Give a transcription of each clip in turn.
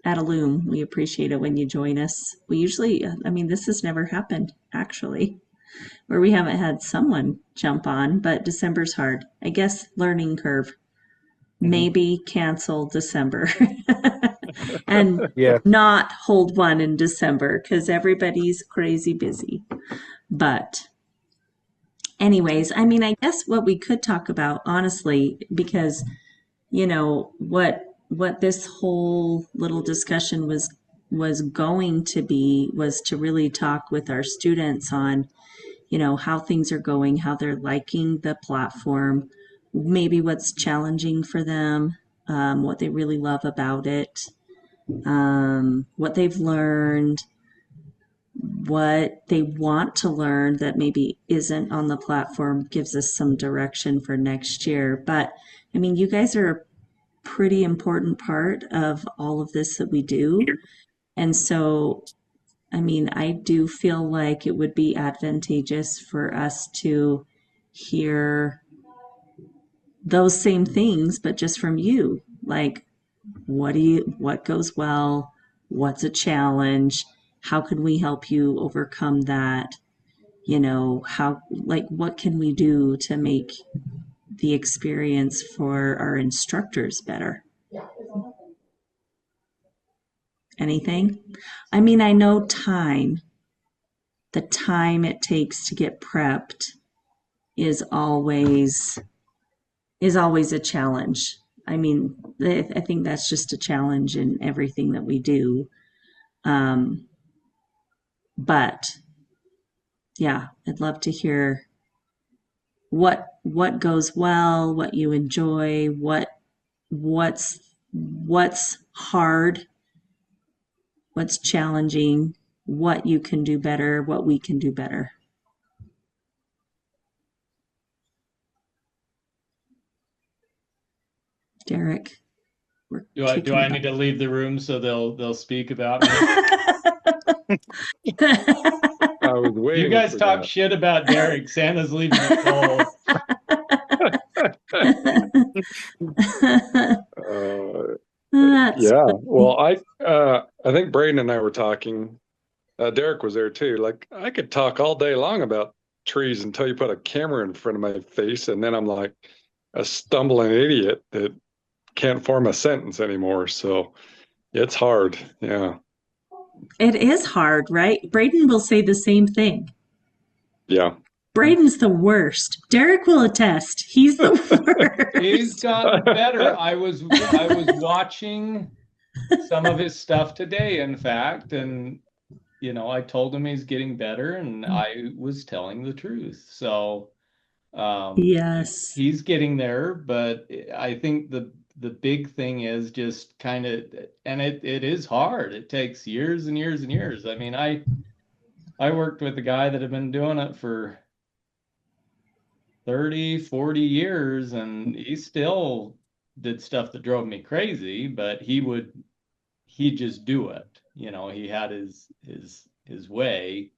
at Illume. We appreciate it when you join us. We usually, I mean, this has never happened actually, where we haven't had someone jump on, but December's hard. I guess learning curve. Hmm. Maybe cancel December and Yeah. not hold one in December because everybody's crazy busy. But anyways, I mean, I guess what we could talk about honestly, because what this whole little discussion was going to be was to really talk with our students on how things are going, how they're liking the platform, maybe what's challenging for them, what they really love about it, what they've learned, what they want to learn that maybe isn't on the platform, gives us some direction for next year. But I mean, you guys are a pretty important part of all of this that we do. And so, I mean, I do feel like it would be advantageous for us to hear those same things, but just from you. Like, what goes well? What's a challenge? How can we help you overcome that? What can we do to make the experience for our instructors better? Anything? I mean, I know the time it takes to get prepped is always is always a challenge. I mean, I think that's just a challenge in everything that we do. Um, but yeah, I'd love to hear what goes well, what you enjoy, what's hard, what's challenging, what you can do better, what we can do better. Derek, we're Do kicking I butt. need to leave the room so they'll speak about me? I was You waiting guys for talk that. shit about Derek. Santa's leaving it cold. Uh, That's yeah. funny. Well, I think Braden and I were talking. Derek was there too. Like I could talk all day long about trees until you put a camera in front of my face, and then I'm like a stumbling idiot that can't form a sentence anymore. So it's hard. Yeah. It is hard, right? Braden will say the same thing. Yeah. Braden's the worst. Derek will attest. He's the He's worst. gotten better. I was watching some of his stuff today, in fact, and I told him he's getting better, and I was telling the truth. So Yes. he's getting there, but I think the big thing is just kind of, and it is hard. It takes years and years and years. I mean, I worked with a guy that had been doing it for 30, 40 years, and he still did stuff that drove me crazy, but he'd just do it. He had his way.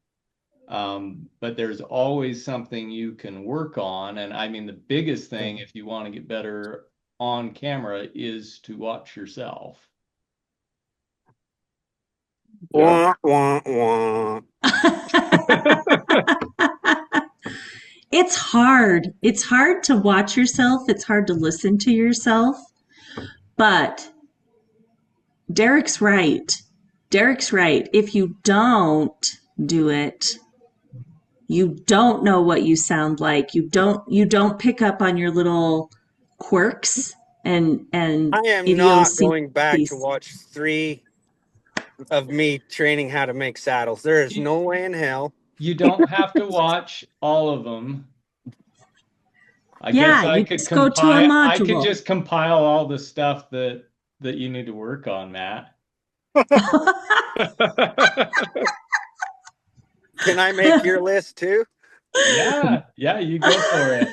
But there's always something you can work on. And I mean, the biggest thing, if you want to get better on camera, is to watch yourself. Yeah. Wah, wah, wah. It's hard. It's hard to watch yourself. It's hard to listen to yourself. But Derek's right. Derek's right. If you don't do it, you don't know what you sound like. You don't pick up on your little quirks and I am not idiosyncrasies. going back to watch 3 of me training how to make saddles. There is You, no way in hell. you don't have to watch all of them. I guess Yeah, I you could just go to a I could module. just compile all the stuff that you need to work on, Matt. Can I make your list too? Yeah, yeah, you go for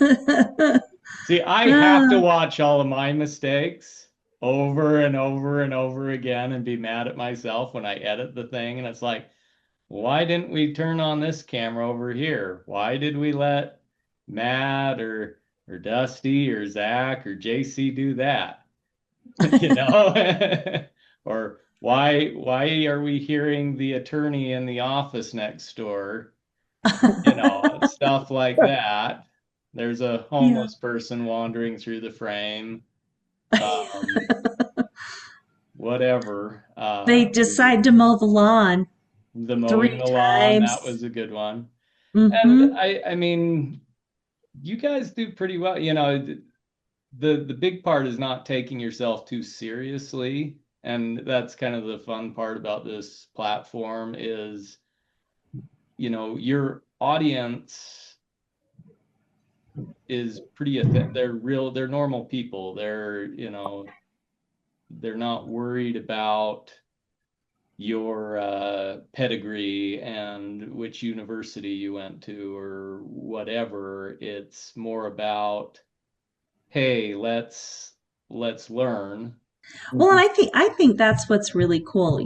it. See, I have to Ah, watch all of my mistakes over and over and over again and be mad at myself when I edit the thing. And it's like, why didn't we turn on this camera over here? Why did we let Matt or Dusty or Zach or JC do that? you know, or why are we hearing the attorney in the office next door? You know, stuff like that. There's a Yeah. homeless person wandering through the frame. Um, whatever. They decide to mow the lawn The mowing three the lawn, that times. was a good one. And Mm-hmm. I mean, you guys do pretty well. You know, the big part is not taking yourself too seriously. And that's kind of the fun part about this platform is, you know, your audience is they're normal people. They're, you know, they're not worried about your pedigree and which university you went to or whatever. It's more about, hey, let's learn. Well, and Mhm. I think that's what's really cool.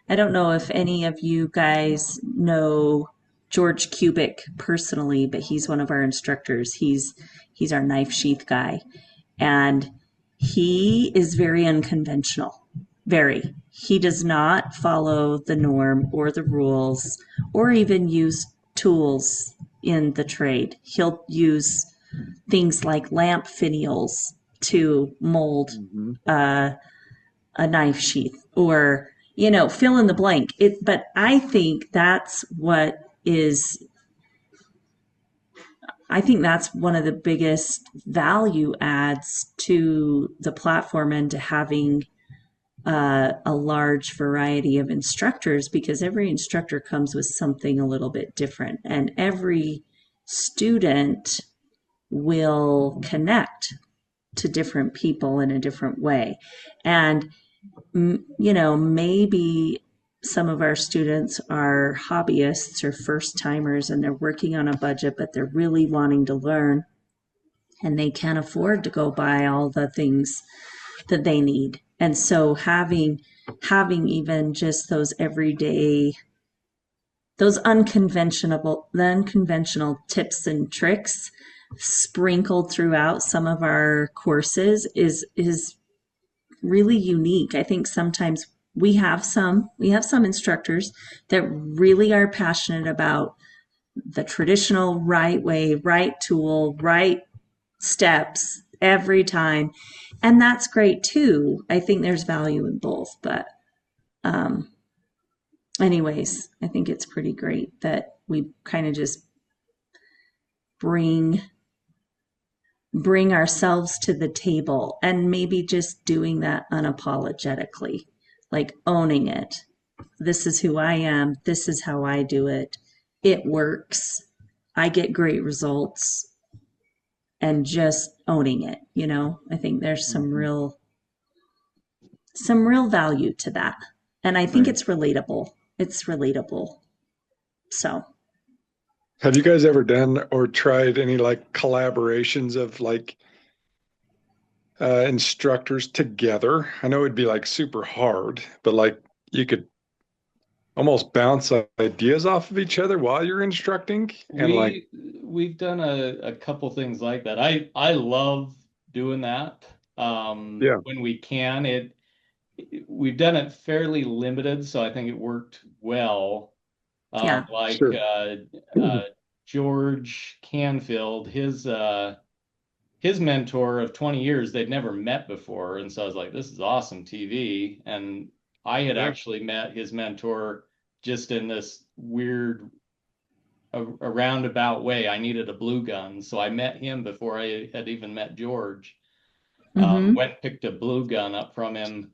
I don't know if any of you guys know George Kubik personally, but he's one of our instructors. He's our knife sheath guy, and he is very unconventional. Very. He does not follow the norm or the rules or even use tools in the trade. He'll use things like lamp finials to mold Mhm. a knife sheath or fill in the blank. But I think that's one of the biggest value adds to the platform and to having a large variety of instructors, because every instructor comes with something a little bit different, and every student will connect to different people in a different way. And maybe some of our students are hobbyists or first timers and they're working on a budget, but they're really wanting to learn and they can't afford to go buy all the things that they need. And so having even just those everyday, those unconventional tips and tricks sprinkled throughout some of our courses is really unique. I think sometimes we have some instructors that really are passionate about the traditional right way, right tool, right steps every time. And that's great too. I think there's value in both. But um anyways, I think it's pretty great that we kind of just bring bring ourselves to the table and maybe just doing that unapologetically, like owning it. This is who I am. This is how I do it. It works. I get great results, and just owning it, I think there's some Mhm. real value to that. And I think Right. it's relatable. It's relatable. So, Have you guys ever done or tried any like collaborations of like instructors together? I know it'd be like super hard, but like you could almost bounce ideas off of each other while you're instructing and like, We've done a couple things like that. I love doing that. yeah, When we can. We've done it fairly limited, so I think it worked well. yeah. Like sure. George Canfield, his mentor of 20 years, they'd never met before. And so I was like, this is awesome TV. And I had Yeah. actually met his mentor just in this weird, a roundabout way. I needed a blue gun. So I met him before I had even met George. Mm-hmm. Went and picked a blue gun up from him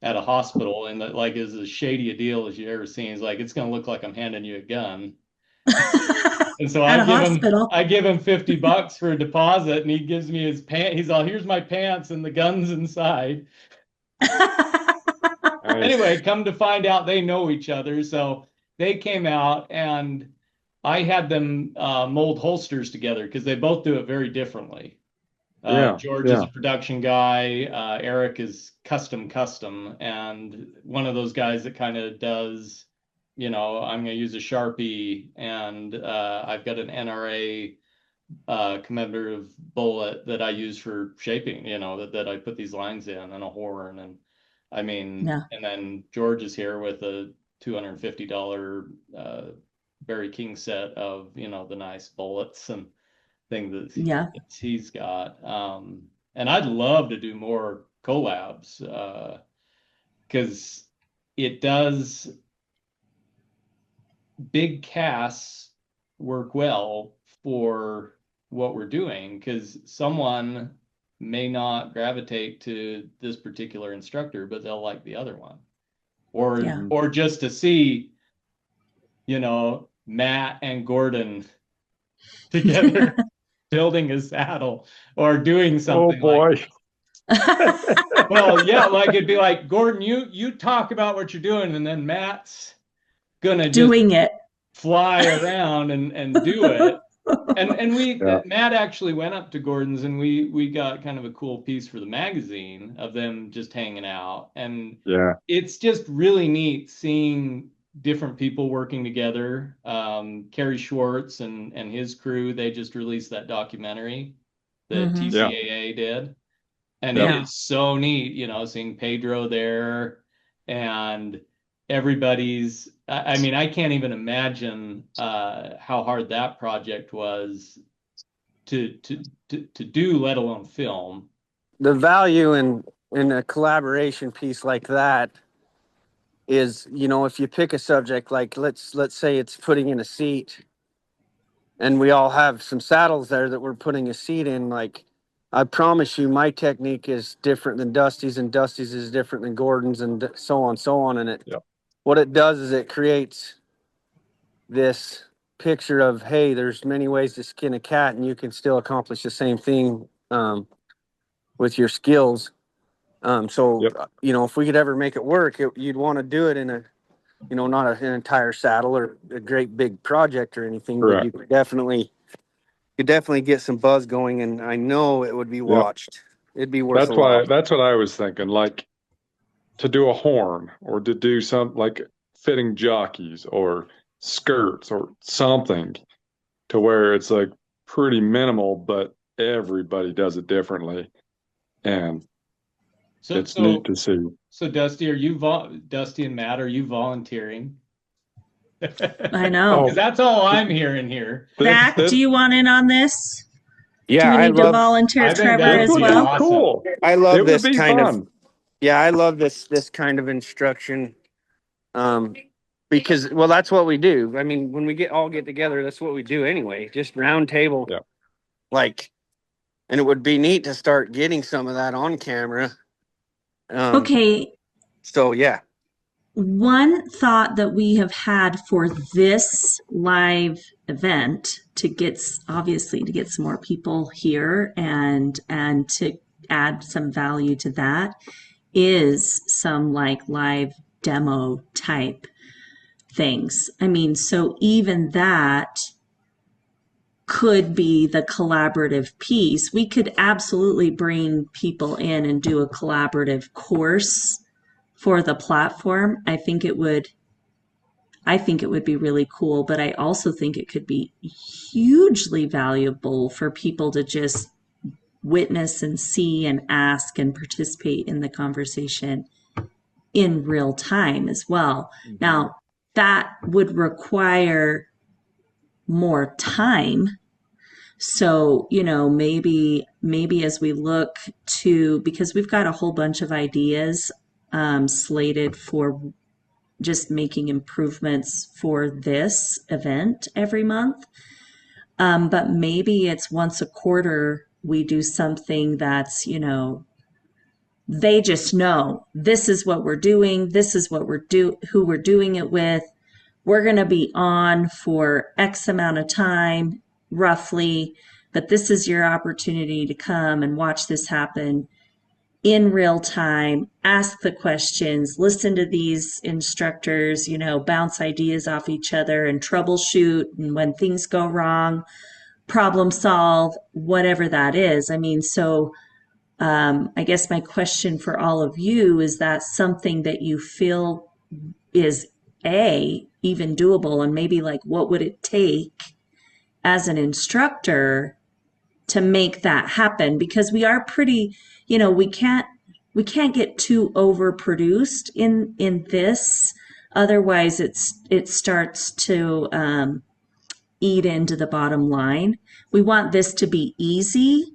at a hospital, and that like is as shady a deal as you ever seen. He's like, it's gonna look like I'm handing you a gun. And so At a hospital. I give him $50 for a deposit, and he gives me his pants. He's all, here's my pants, and the gun's inside. Nice. Anyway, come to find out they know each other. So they came out, and I had them mold holsters together because they both do it very differently. Yeah. George is Yeah. a production guy. Eric is custom, and one of those guys that kind of does, I'm going to use a Sharpie, and I've got an NRA commemorative bullet that I use for shaping, that I put these lines in, and a horn. And I mean, Yeah. and then George is here with a $250 Barry King set of, the nice bullets and thing that Yeah. he's got. And I'd love to do more collabs, because it does, big casts work well for what we're doing, because someone may not gravitate to this particular instructor, but they'll like the other one. Or Yeah. or just to see, Matt and Gordon together building a saddle or doing Oh something boy. well, yeah, like it'd be like, Gordon, you talk about what you're doing, and then Matt's gonna just Doing it. fly around and do it. And Yeah. Matt actually went up to Gordon's, and we got kind of a cool piece for the magazine of them just hanging out. And Yeah. it's just really neat seeing different people working together. Kerry Schwartz and his crew, they just released that documentary that Mhm. Yeah. TCAA did. And Yeah. it is so neat, seeing Pedro there and everybody's, I mean, I can't even imagine how hard that project was to do, let alone film. The value in a collaboration piece like that is, if you pick a subject, like let's say it's putting in a seat, and we all have some saddles there that we're putting a seat in, like, I promise you my technique is different than Dusty's, and Dusty's is different than Gordon's, and so on. And Yep. what it does is it creates this picture of, hey, there's many ways to skin a cat, and you can still accomplish the same thing with your skills. So, Yep. if we could ever make it work, you'd want to do it in a, not an entire saddle or a great big project or anything, but Correct. you could definitely get some buzz going, and I know it would be Yep. watched. It'd be worth That's a why lot. that's what I was thinking. Like to do a horn or to do some like fitting jockeys or skirts or something to where it's like pretty minimal, but everybody does it differently. And it's neat to see. So Dusty, Dusty and Matt, are you volunteering? I know. Because that's all I'm hearing here. Zach, do you want in on this? Yeah, Do we I need to love volunteer I think Trevor that This as would would be be well? awesome. cool. I love It would this be kind fun. of I love this kind of instruction. Because, well, that's what we do. I mean, when we all get together, that's what we do anyway. Just round table. Yeah. Like, and it would be neat to start getting some of that on camera. Okay, So yeah. one thought that we have had for this live event to get obviously to get some more people here and to add some value to that is some like live demo type things. I mean, so even that could be the collaborative piece. We could absolutely bring people in and do a collaborative course for the platform. I think it would be really cool, but I also think it could be hugely valuable for people to just witness and see and ask and participate in the conversation in real time as well. Mm-hmm. Now, that would require more time. So, maybe as we look to, because we've got a whole bunch of ideas slated for just making improvements for this event every month. But maybe it's once a quarter we do something that's, they just know this is what we're doing. This is what who we're doing it with. We're going to be on for X amount of time, roughly, but this is your opportunity to come and watch this happen in real time, ask the questions, listen to these instructors, bounce ideas off each other and troubleshoot. And when things go wrong, problem solve, whatever that is. I mean, so I guess my question for all of you is that something that you feel is even doable, and maybe like what would it take as an instructor to make that happen, because we are pretty, we can't get too overproduced in this. Otherwise, it starts to eat into the bottom line. We want this to be easy,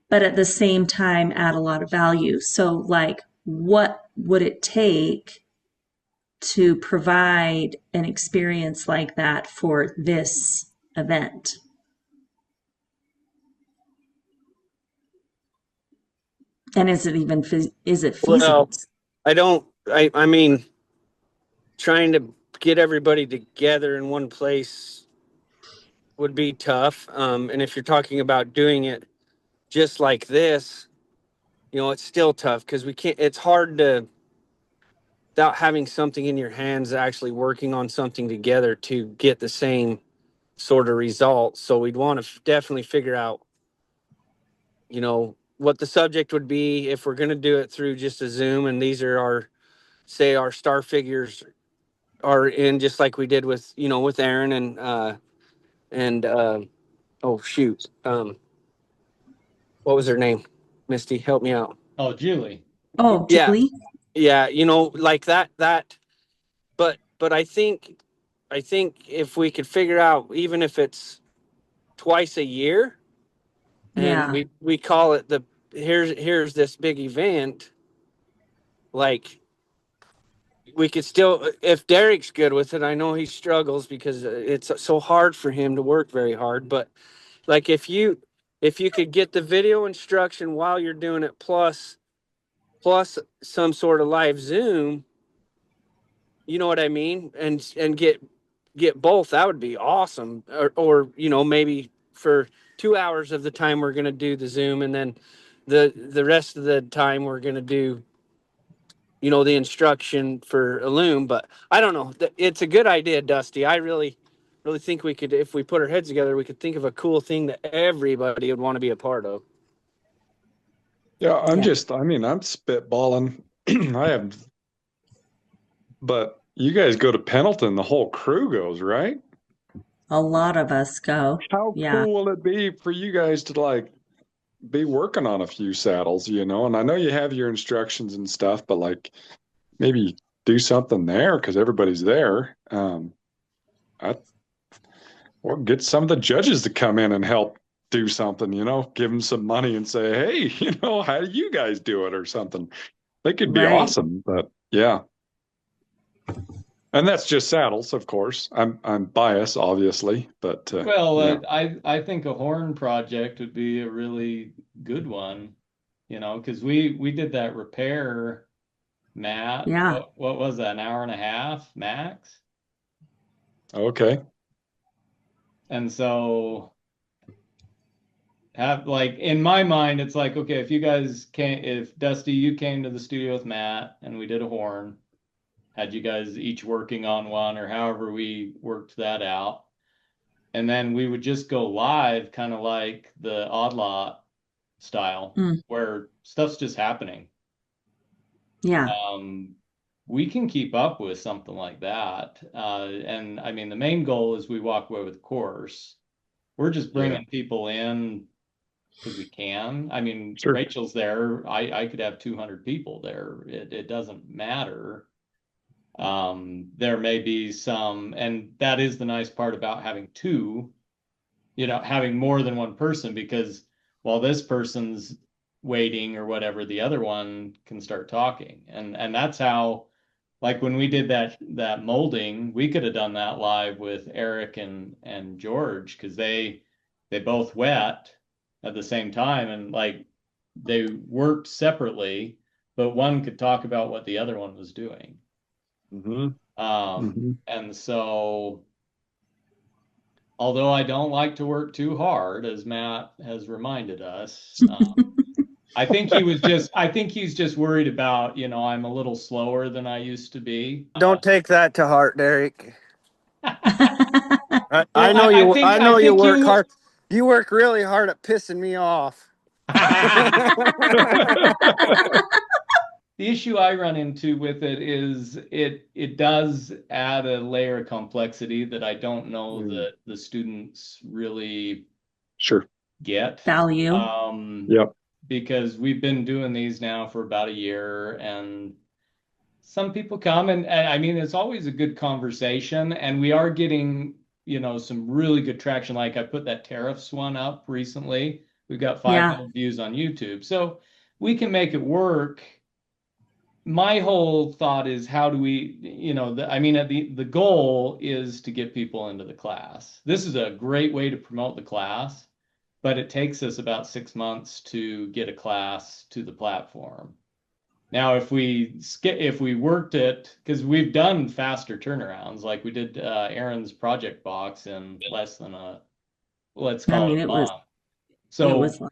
but at the same time add a lot of value. So, like, what would it take to provide an experience like that for this event? And is it Well, feasible? I mean, trying to get everybody together in one place would be tough. And if you're talking about doing it just like this, it's still tough because it's hard to, without having something in your hands, actually working on something together to get the same sort of result. So we'd want to definitely figure out, what the subject would be if we're going to do it through just a Zoom. And these are our star figures are in, just like we did with, with Aaron and oh shoot. What was her name? Misty, help me out. Oh, Julie. Oh, Yeah. Julie? Yeah. Like that, but I think if we could figure out, even if it's twice a year, and Yeah, we call it here's this big event, like we could still, if Derek's good with it. I know he struggles because it's so hard for him to work very hard, but like if you could get the video instruction while you're doing it, plus some sort of live Zoom, you know what I mean, and get both, that would be awesome. Or maybe for 2 hours of the time we're going to do the Zoom, and then the rest of the time we're going to do the instruction for Illume. But I don't know, it's a good idea, Dusty. I really think we could, if we put our heads together, we could think of a cool thing that everybody would want to be a part of. Yeah, yeah. I'm spitballing. I have, but you guys go to Pendleton, the whole crew goes, right? A lot of us go. How Yeah, cool will it be for you guys to like be working on a few saddles, And I know you have your instructions and stuff, but like maybe do something there because everybody's there. I Or get some of the judges to come in and help do something, give them some money and say, hey, how do you guys do it or something? They could be right. awesome, but yeah. And that's just saddles, of course. I'm biased, obviously, but Well, yeah. I think a horn project would be a really good one, because we did that repair, Matt. Yeah, What was that, an hour and a half max? Okay. And so have, like, in my mind, it's like, okay, if Dusty, you came to the studio with Matt and we did a horn, had you guys each working on one or however we worked that out. And then we would just go live, kind of like the Odd Lot style, mm, where stuff's just happening. yeah, Um, we can keep up with something like that. And I mean, the main goal is we walk away with a course. We're just Yeah. bringing people in because we can. I mean, Sure. Rachel's there. I could have 200 people there. It doesn't matter. There may be some, and that is the nice part about having having more than one person, because while this person's waiting or whatever, the other one can start talking. And that's how, like when we did that molding, we could have done that live with Eric and George, because they both wet at the same time, and like they worked separately, but one could talk about what the other one was doing. Mm-hmm. Mm-hmm. And so, although I don't like to work too hard, as Matt has reminded us, I think he's just worried about, I'm a little slower than I used to be. Don't take that to heart, Derek. I Well, know I you. think I I know you think work you hard. You work really hard at pissing me off. the issue I run into with it is it does add a layer of complexity that I don't know Mm, that the students really sure. get. Value. Yep. Because we've been doing these now for about a year, and some people come, and I mean, it's always a good conversation, and we are getting, some really good traction. Like I put that tariffs one up recently. We've got Yeah. 500 views on YouTube. So we can make it work. My whole thought is how do we, the goal is to get people into the class. This is a great way to promote the class, but it takes us about 6 months to get a class to the platform. Now, if we worked it, because we've done faster turnarounds, like we did Aaron's project box in less than let's I call mean, it a it was month. So like,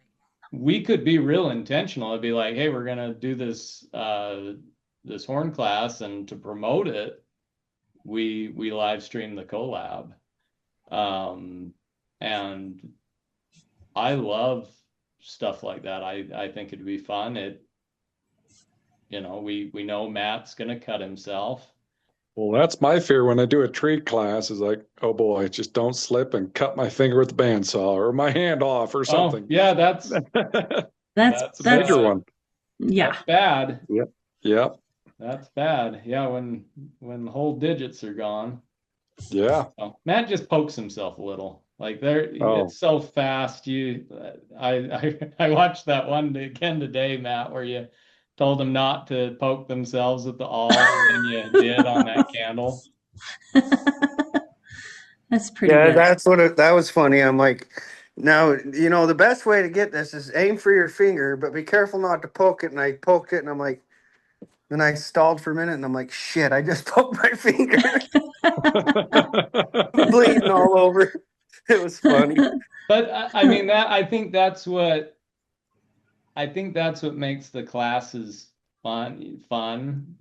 we could be real intentional. It'd be like, hey, we're gonna do this horn class, and to promote it, we live stream the collab. And I love stuff like that. I think it'd be fun. We know Matt's gonna cut himself. Well, that's my fear when I do a tree class is like, oh boy, just don't slip and cut my finger with the bandsaw or my hand off or Oh, something. yeah, that's That's a major one. yeah. that's bad. Yep. Yep. That's bad. Yeah, when the whole digits are gone. Yeah. So Matt just pokes himself a little. Like Oh. it's so fast. I watched that one again today, Matt, where you told them not to poke themselves with the awl, and then you did on that candle. That's pretty Yeah, good. that was funny. I'm like, now, the best way to get this is aim for your finger, but be careful not to poke it. And I poked it, and I'm like, then I stalled for a minute, and I'm like, shit, I just poked my finger. Bleeding all over. It was funny. But I mean I think that's what makes the classes fun,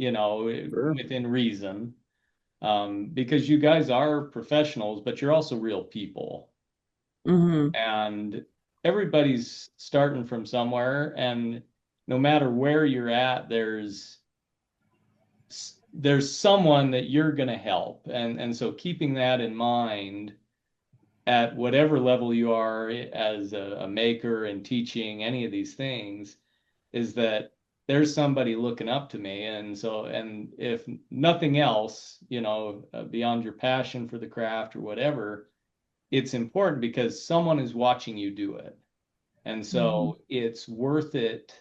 Sure. within reason. Because you guys are professionals, but you're also real people. Mm-hmm. And everybody's starting from somewhere, and no matter where you're at, there's someone that you're going to help. And so keeping that in mind at whatever level you are as a maker and teaching any of these things is that there's somebody looking up to me. And if nothing else, beyond your passion for the craft or whatever, it's important because someone is watching you do it. And so it's worth it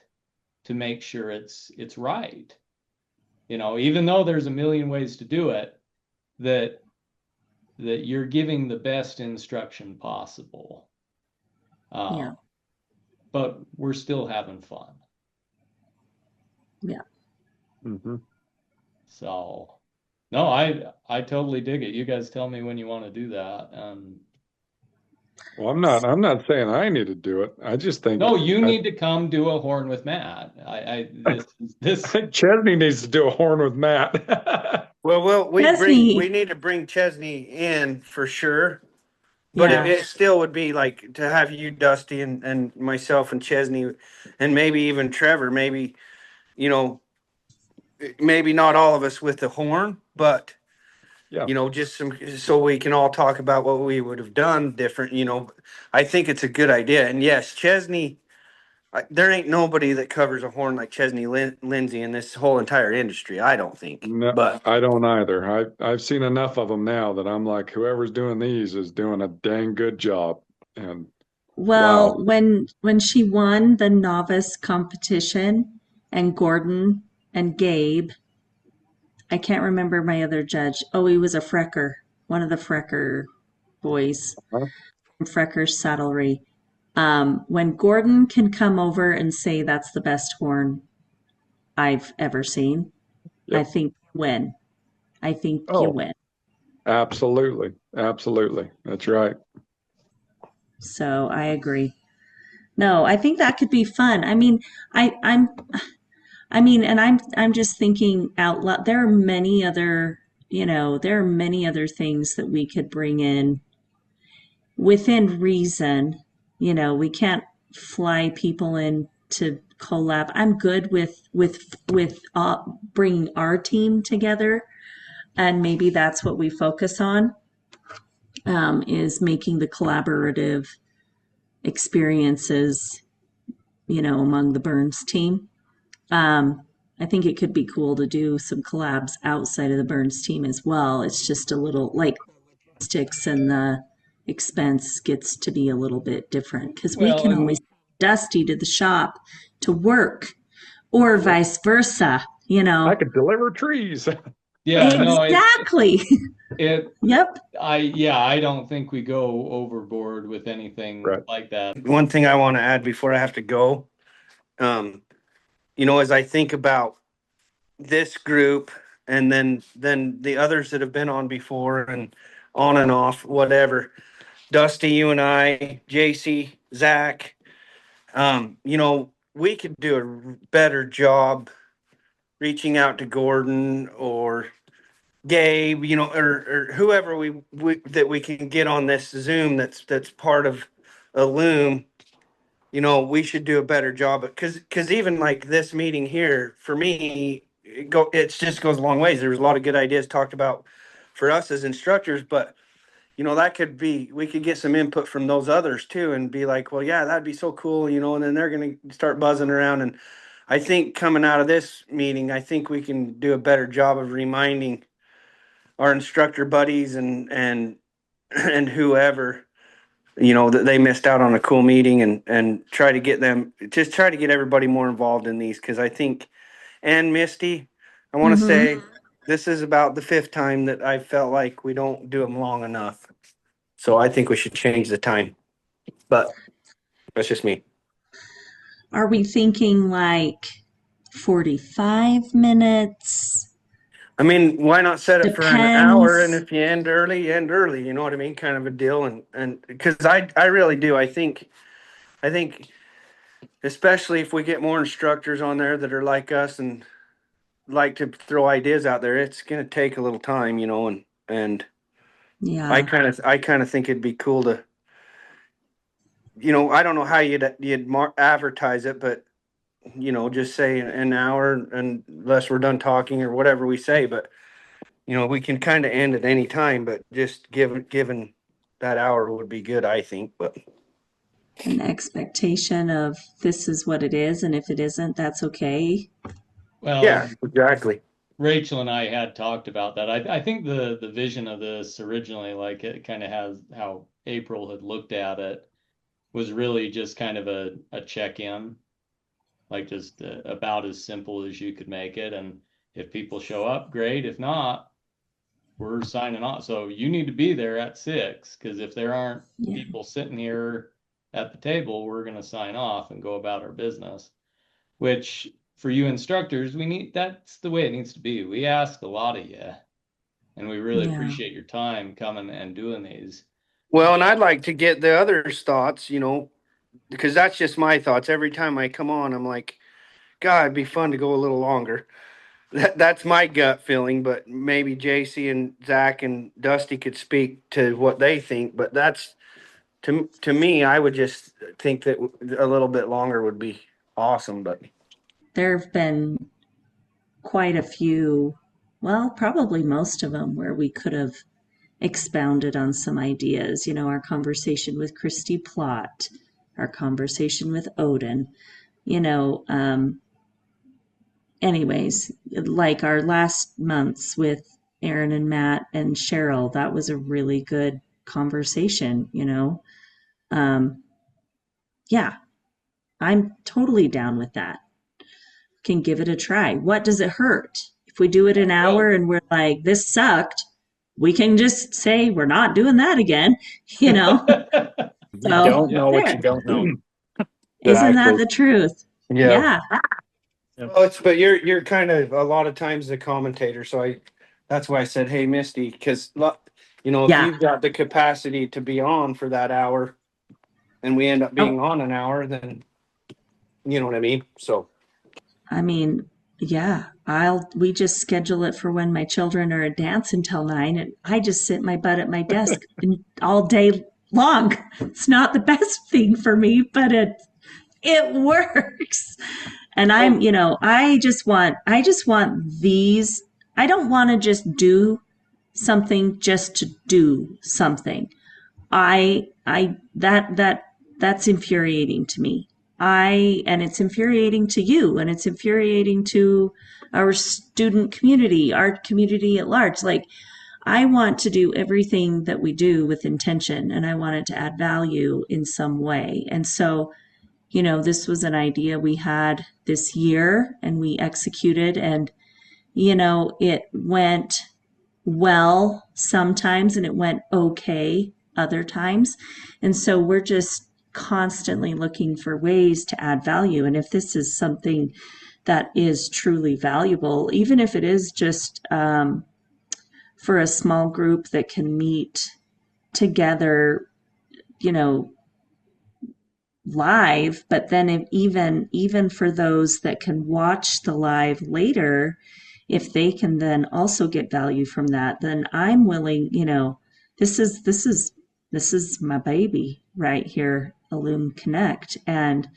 to make sure it's right. Even though there's a million ways to do it, that you're giving the best instruction possible. Yeah. But we're still having fun. Yeah. Mm-hmm. So, no, I totally dig it. You guys tell me when you want to do that. Well, I'm not saying I need to do it. I just think No, you need to come do a horn with Matt. I think Chesney needs to do a horn with Matt. Well, we Chesney. need to bring Chesney in for sure. But Yeah. it still would be like to have you, Dusty, and myself and Chesney, and maybe even Trevor. Maybe, maybe not all of us with the horn, but Yeah. just so we can all talk about what we would have done different. I think it's a good idea. And yes, Chesney, there ain't nobody that covers a horn like Chesney Lindsay in this whole entire industry. I don't think. No, But I don't either. I've seen enough of them now that I'm like, whoever's doing these is doing a dang good job. And Well, wow. when she won the novice competition, and Gordon and Gabe, I can't remember my other judge. Oh, he was a Frecker, one of the Frecker boys Huh? from Frecker's Saddlery. When Gordon can come over and say that's the best horn I've ever seen, I Yep. think you win. I think you Oh, win. absolutely. Absolutely. That's right. So I agree. No, I think that could be fun. I mean, and I'm just thinking out loud. There are many other, there are many other things that we could bring in within reason. We can't fly people in to collab. I'm good with bringing our team together, and maybe that's what we focus on, is making the collaborative experiences, among the Burns team. I think it could be cool to do some collabs outside of the Burns team as well. It's just a little like sticks and the expense gets to be a little bit different because we Well, can always and send Dusty to the shop to work or vice versa, I could deliver trees. yeah, no, Exactly. it, Yep. I don't think we go overboard with anything Right. like that. One thing I want to add before I have to go, as I think about this group and then the others that have been on before and on and off, whatever. Dusty, you and I, JC, Zach, we could do a better job reaching out to Gordon or Gabe, or whoever that we can get on this Zoom that's part of Illume. We should do a better job because even like this meeting here for me, it just goes a long ways. There was a lot of good ideas talked about for us as instructors, but that could be, we could get some input from those others too and be like, well, yeah, that'd be so cool, and then they're going to start buzzing around. And I think coming out of this meeting, I think we can do a better job of reminding our instructor buddies and and whoever, that they missed out on a cool meeting and try to get everybody more involved in these. Cause I think, and Misty, I want to Mm-hmm. say this is about the fifth time that I felt like we don't do them long enough. So I think we should change the time, but that's just me. Are we thinking like 45 minutes? I mean, why not set it for an hour? And Depends. if you end early, you end early, you know what I mean? Kind of a deal. And because I really do. I think especially if we get more instructors on there that are like us and like to throw ideas out there, it's going to take a little time, and I Yeah. kind of think it'd be cool to, I don't know how you'd advertise it, but just say an hour unless we're done talking or whatever we say, but we can kind of end at any time, but just given that hour would be good, I think. But An expectation of this is what it is, and if it isn't, that's okay. Well, yeah, exactly. Rachel and I had talked about that. I think the vision of this originally, like it kind of has how April had looked at it, was really just kind of a check-in, like just about as simple as you could make it. And if people show up, great. If not, we're signing off. So you need to be there at 6, because if there aren't Yeah. people sitting here at the table, we're going to sign off and go about our business. Which for you instructors, that's the way it needs to be. We ask a lot of you, and we really Yeah. appreciate your time coming and doing these. Well, and I'd like to get the others' thoughts, because that's just my thoughts. Every time I come on, I'm like, God, it'd be fun to go a little longer. That's my gut feeling, but maybe JC and Zach and Dusty could speak to what they think. But that's to me, I would just think that a little bit longer would be awesome. But There have been quite a few, well, probably most of them, where we could have expounded on some ideas. Our conversation with Christy Plott, our conversation with Odin, anyways, like our last months with Aaron and Matt and Cheryl, that was a really good conversation. Yeah, I'm totally down with that. Can give it a try. What does it hurt? If we do it an hour and we're like, this sucked, we can just say we're not doing that again, You So don't know what there. you don't know. Isn't that Exactly. the truth? Yeah. Yeah. Well, but you're kind of a lot of times the commentator, so that's why I said, hey, Misty, because if Yeah. you've got the capacity to be on for that hour, and we end up being Oh, on an hour, then you know what I mean. So I mean, yeah, we just schedule it for when my children are at dance until 9 and I just sit my butt at my desk all day long. It's not the best thing for me, but it works. And I just want these. I don't want to just do something just to do something. I that that's infuriating to me. And it's infuriating to you, and it's infuriating to our student community, our community at large. Like, I want to do everything that we do with intention, and I want it to add value in some way. And so, this was an idea we had this year and we executed, and, it went well sometimes and it went okay other times. And so we're just constantly looking for ways to add value. And if this is something that is truly valuable, even if it is just for a small group that can meet together, live, but then even for those that can watch the live later, if they can then also get value from that, then I'm willing, this is my baby right here, Illume Connect. And,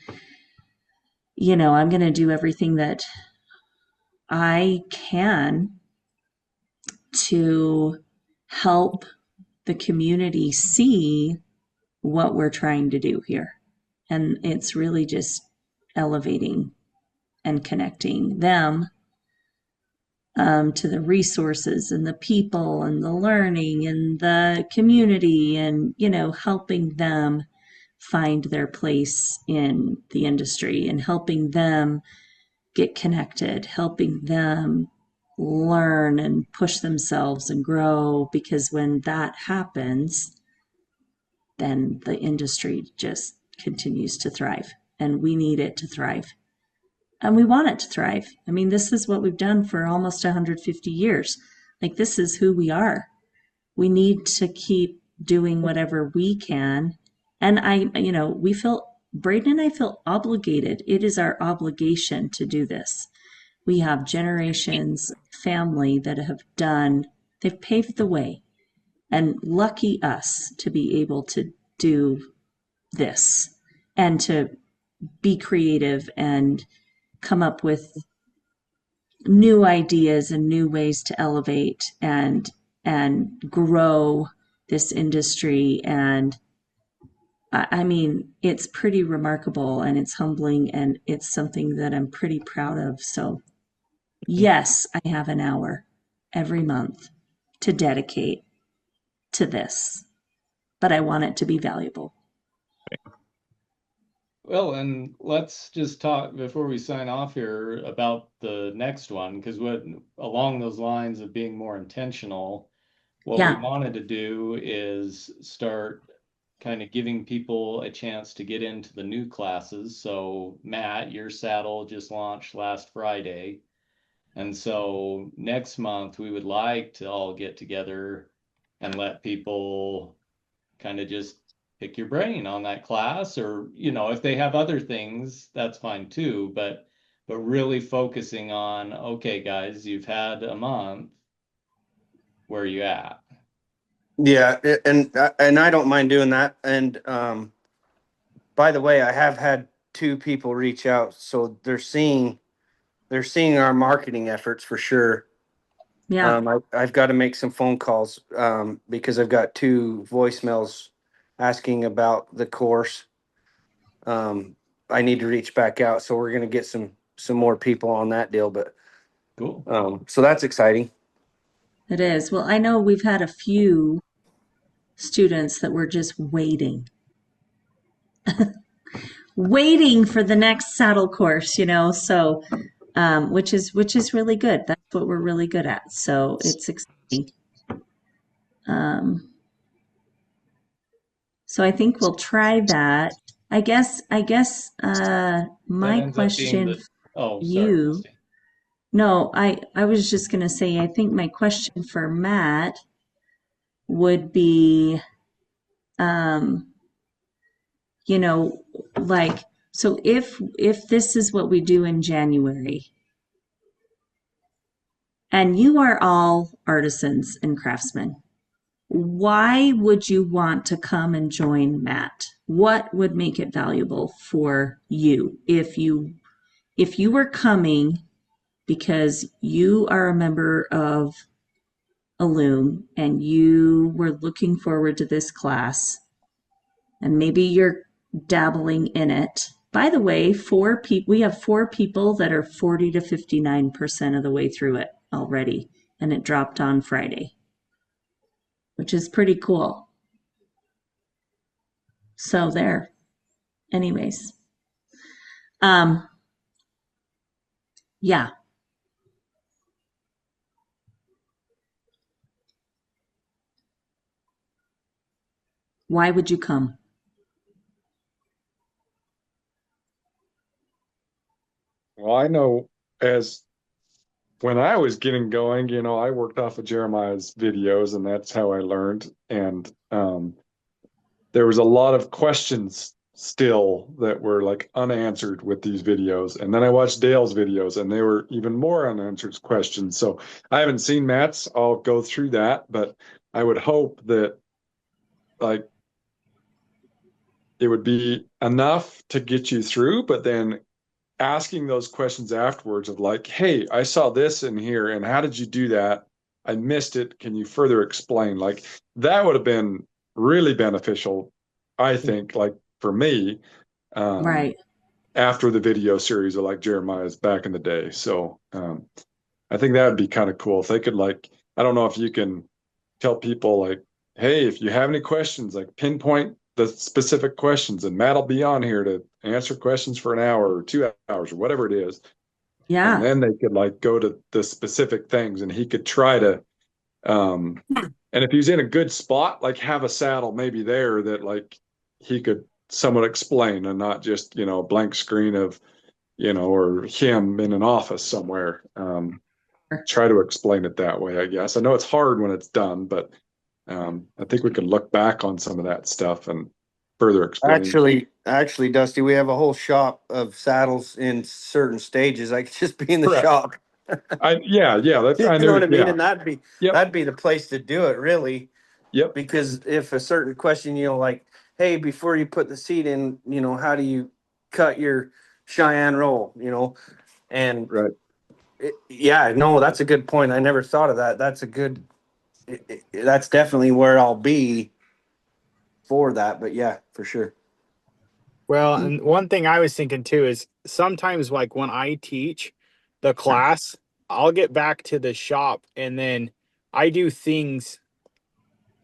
I'm going to do everything that I can to help the community see what we're trying to do here. And it's really just elevating and connecting them to the resources and the people and the learning and the community, and, helping them find their place in the industry and helping them get connected, helping them learn and push themselves and grow. Because when that happens, then the industry just continues to thrive, and we need it to thrive. And we want it to thrive. I mean, this is what we've done for almost 150 years. Like, this is who we are. We need to keep doing whatever we can. And Braden and I feel obligated. It is our obligation to do this. We have generations of family that they've paved the way. And lucky us to be able to do this and to be creative and come up with new ideas and new ways to elevate and grow this industry. And I mean, it's pretty remarkable, and it's humbling, and it's something that I'm pretty proud of. So yes, I have an hour every month to dedicate to this, but I want it to be valuable. Well, and let's just talk before we sign off here about the next one, because along those lines of being more intentional, what we wanted to do is start kind of giving people a chance to get into the new classes. So Matt, your saddle just launched last Friday. And so next month we would like to all get together and let people kind of just pick your brain on that class, or, if they have other things, that's fine too. But really focusing on, okay, guys, you've had a month, where are you at? Yeah, and I don't mind doing that. And by the way, I have had 2 people reach out, so they're seeing our marketing efforts for sure. Yeah. I've got to make some phone calls because I've got 2 voicemails asking about the course. I need to reach back out, so we're going to get some more people on that deal. But cool. So that's exciting. It is. Well, I know we've had a few students that were just waiting for the next saddle course, so which is really good. That's what we're really good at. So it's exciting. So I think we'll try that. I guess my question for you. No, I was just going to say, I think my question for Matt would be, like, so if this is what we do in January, and you are all artisans and craftsmen, why would you want to come and join Matt? What would make it valuable for you if you were coming because you are a member of Illume and you were looking forward to this class, and maybe you're dabbling in it. By the way, we have 4 people that are 40 to 59% of the way through it already, and it dropped on Friday, which is pretty cool. So there. Anyways. Yeah. Why would you come? Well, I know as when I was getting going, I worked off of Jeremiah's videos, and that's how I learned. And there was a lot of questions still that were like unanswered with these videos. And then I watched Dale's videos, and they were even more unanswered questions. So I haven't seen Matt's. I'll go through that, but I would hope that like it would be enough to get you through, but then asking those questions afterwards of like, hey, I saw this in here, and how did you do that? I missed it. Can you further explain? Like that would have been really beneficial, I think, like for me, Right. after the video series of like Jeremiah's back in the day. So I think that would be kind of cool if they could like, I don't know if you can tell people like, hey, if you have any questions, like pinpoint the specific questions, and Matt will be on here to answer questions for an hour or 2 hours or whatever it is. And Yeah. then they could like go to the specific things, and he could try to and if he's in a good spot, like have a saddle maybe there that like he could somewhat explain, and not just a blank screen of or him in an office somewhere. Try to explain it that way, I guess. I know it's hard when it's done, but I think we can look back on some of that stuff and further explain. Actually, Dusty, we have a whole shop of saddles in certain stages. I could just be in the Correct. shop. Yeah. That's You I know knew. what I mean? Yeah. And Yep. that'd be the place to do it, really. Yep. Because if a certain question, like, hey, before you put the seat in, how do you cut your Cheyenne roll, and Right. yeah, no, that's a good point. I never thought of that. That's definitely where I'll be for that. But yeah, for sure. Well, and one thing I was thinking too is sometimes like when I teach the class, I'll get back to the shop and then I do things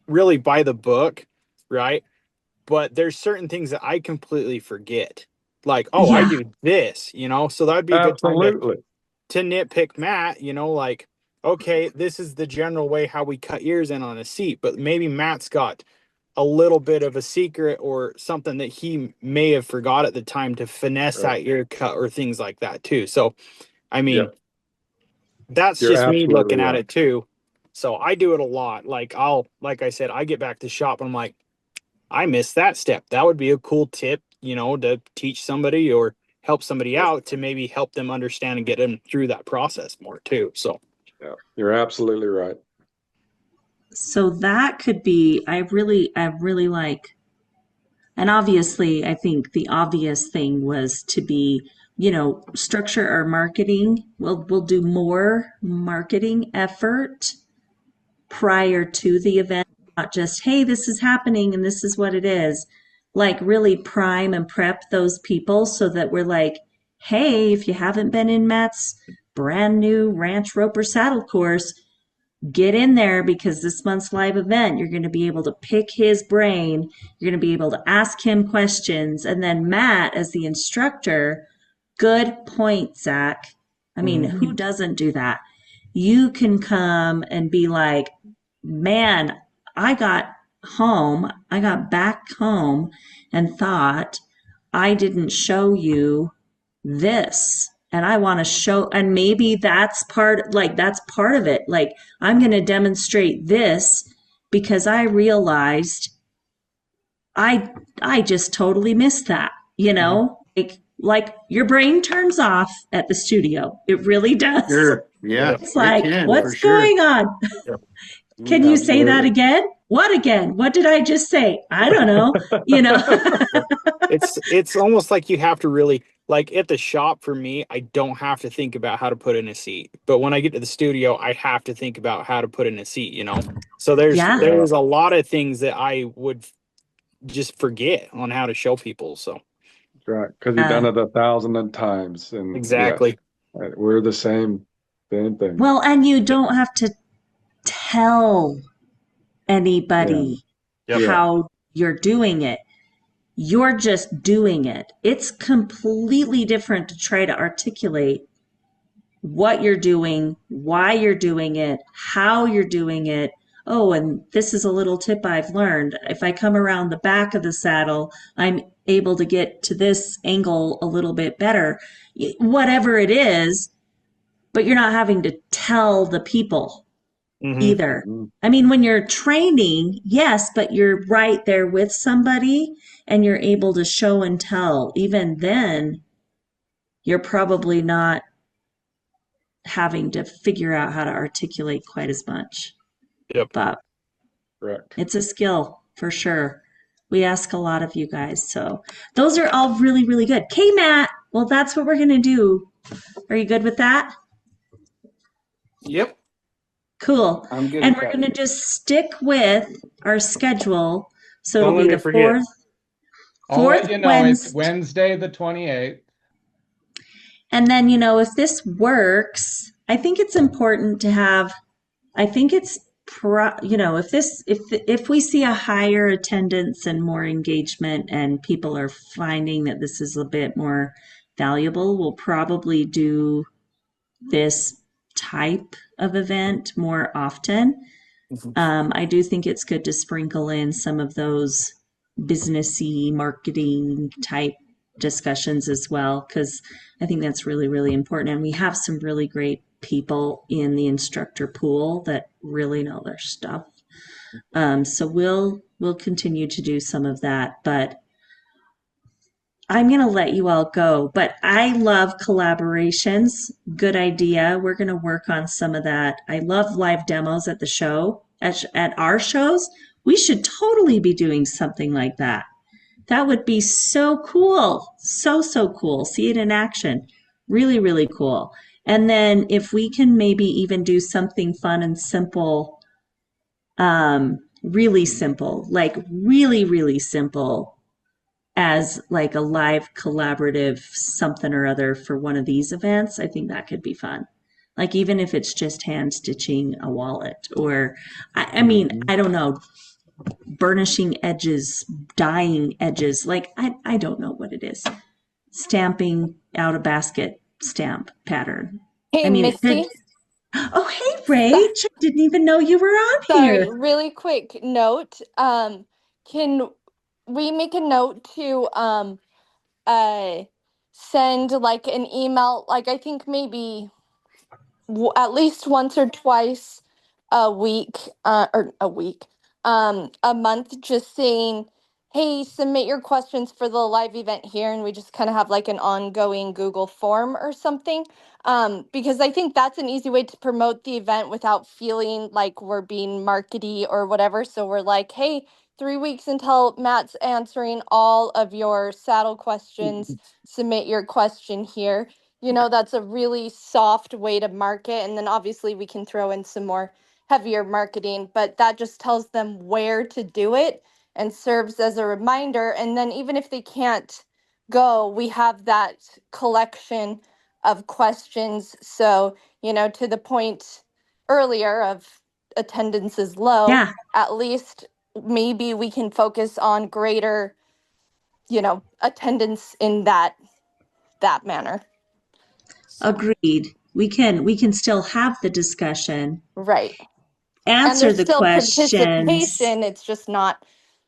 really by the book, right? But there's certain things that I completely forget. Like, oh, I Yeah. do this, so that'd be a good time Absolutely. to nitpick Matt, like, okay, this is the general way how we cut ears in on a seat, but maybe Matt's got a little bit of a secret or something that he may have forgot at the time to finesse Right. that ear cut or things like that too. So, I mean, Yep. that's You're just me absolutely looking at right. it too. So I do it a lot. Like like I said, I get back to shop and I'm like, I missed that step. That would be a cool tip, to teach somebody or help somebody out to maybe help them understand and get them through that process more too. So Yeah, you're absolutely right. So that could be, I really like, and obviously, I think the obvious thing was to be, structure our marketing. We'll do more marketing effort prior to the event, not just, hey, this is happening and this is what it is. Like really prime and prep those people so that we're like, hey, if you haven't been in Matt's brand new Ranch Roper saddle course, get in there because this month's live event, you're going to be able to pick his brain. You're going to be able to ask him questions. And then Matt, as the instructor, good point, Zach. I mean, who doesn't do that? You can come and be like, man, I got back home and thought I didn't show you this. And I want to show, and maybe that's part of it. Like, I'm going to demonstrate this because I realized I just totally missed that, like your brain turns off at the studio. It really does. Sure. Yeah. It's like, for what's sure. going on? Can you say that again? What again? What did I just say? I don't know. it's almost like you have to really like at the shop for me, I don't have to think about how to put in a seat. But when I get to the studio, I have to think about how to put in a seat, So Yeah. there's a lot of things that I would just forget on how to show people. So Right. Because you've done it 1,000 times. And exactly. yes, we're the same thing. Well, and you don't have to tell anybody Yep. how you're doing it. You're just doing it. It's completely different to try to articulate what you're doing, why you're doing it, how you're doing it. Oh, and this is a little tip I've learned. If I come around the back of the saddle, I'm able to get to this angle a little bit better. Whatever it is, but you're not having to tell the people either. Mhm. I mean, when you're training, yes, but you're right there with somebody and you're able to show and tell. Even then, you're probably not having to figure out how to articulate quite as much. Yep. But Correct. it's a skill for sure. We ask a lot of you guys. So those are all really, really good. Okay, Matt. Well, that's what we're going to do. Are you good with that? Yep. Cool. I'm good And with we're that. going to just stick with our schedule. So Don't it'll be let me the forget. I'll let fourth you know it's Wednesday. Wednesday the 28th. And then, if this works, I think it's important to have, I think it's, if we see a higher attendance and more engagement and people are finding that this is a bit more valuable, we'll probably do this type of event more often. I do think it's good to sprinkle in some of those businessy marketing type discussions as well, because I think that's really, really important. And we have some really great people in the instructor pool that really know their stuff. So we'll continue to do some of that, but I'm going to let you all go, but I love collaborations. Good idea. We're going to work on some of that. I love live demos at the show, at our shows. We should totally be doing something like that. That would be so cool. So, so cool. See it in action. Really, really cool. And then if we can maybe even do something fun and simple, really simple, like really, really simple as like a live collaborative something or other for one of these events, I think that could be fun. Like even if it's just hand stitching a wallet or I mean, I don't know, burnishing edges, dyeing edges, like I don't know what it is. Stamping out a basket stamp pattern. Hey, I mean, it could. Misty. Oh, hey, Rach. I didn't even know you were on Sorry, here. really quick note. Can we make a note to uh send like an email, like I think maybe at least once or twice a week, or a month, just saying, hey, submit your questions for the live event here, and we just kind of have like an ongoing Google form or something. Because I think that's an easy way to promote the event without feeling like we're being markety or whatever. So we're like, hey, 3 weeks until Matt's answering all of your saddle questions, submit your question here. That's a really soft way to market. And then obviously we can throw in some more heavier marketing, but that just tells them where to do it and serves as a reminder. And then even if they can't go, we have that collection of questions. So, to the point earlier of attendance is low, Yeah, at least maybe we can focus on greater, attendance in that manner. agreed. We can still have the discussion, Right. And answer there's the still questions. participation. It's just not,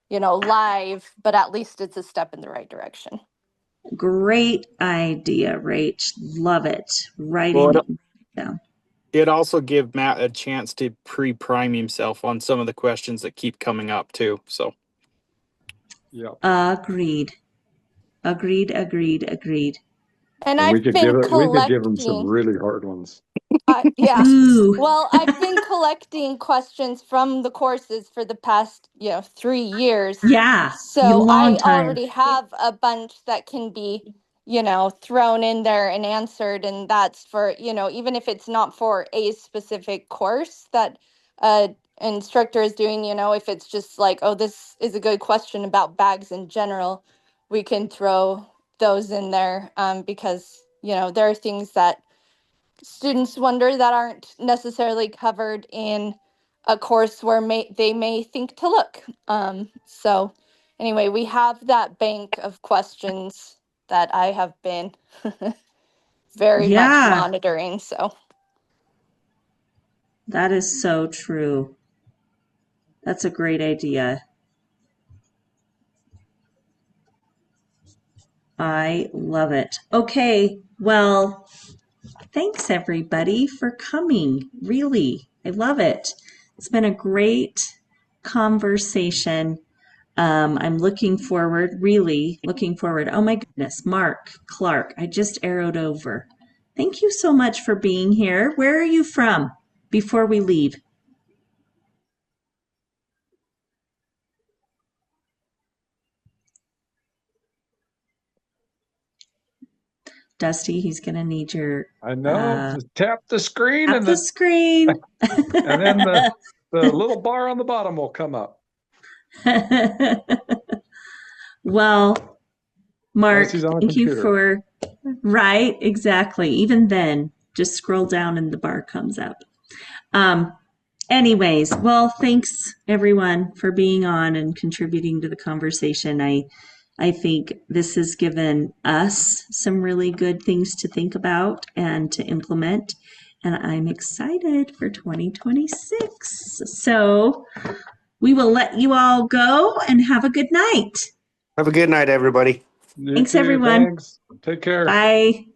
live, but at least it's a step in the right direction. Great idea, Rach. Love it. Well, Writing it down. it also give Matt a chance to pre-prime himself on some of the questions that keep coming up too. So Yep. Agreed. Agreed, agreed, agreed. And And I've been we could give them some collecting. really hard ones. Yeah. Ooh, Well, I've been collecting questions from the courses for the past, 3 years. yeah, a So long I time. already have a bunch that can be, thrown in there and answered. And that's for, even if it's not for a specific course that instructor is doing, if it's just like, oh, this is a good question about bags in general, we can throw those in there, because, there are things that students wonder that aren't necessarily covered in a course where they may think to look. So anyway, we have that bank of questions that I have been very much Yeah, monitoring. So that is so true. That's a great idea. I love it. Okay, well, thanks everybody for coming. Really, I love it. It's been a great conversation. I'm really looking forward. Oh my goodness, Mark Clark, I just arrowed over. Thank you so much for being here. Where are you from before we leave? Dusty, he's going to need your I know. Just tap the screen tap and the screen. and then the little bar on the bottom will come up. Well, Mark, Unless he's on a thank you computer. right, exactly. Even then, just scroll down and the bar comes up. Anyways, well, thanks everyone for being on and contributing to the conversation. I think this has given us some really good things to think about and to implement. And I'm excited for 2026. So we will let you all go and have a good night. Have a good night, everybody. You Thanks, too. everyone. Thanks. Take care. Bye.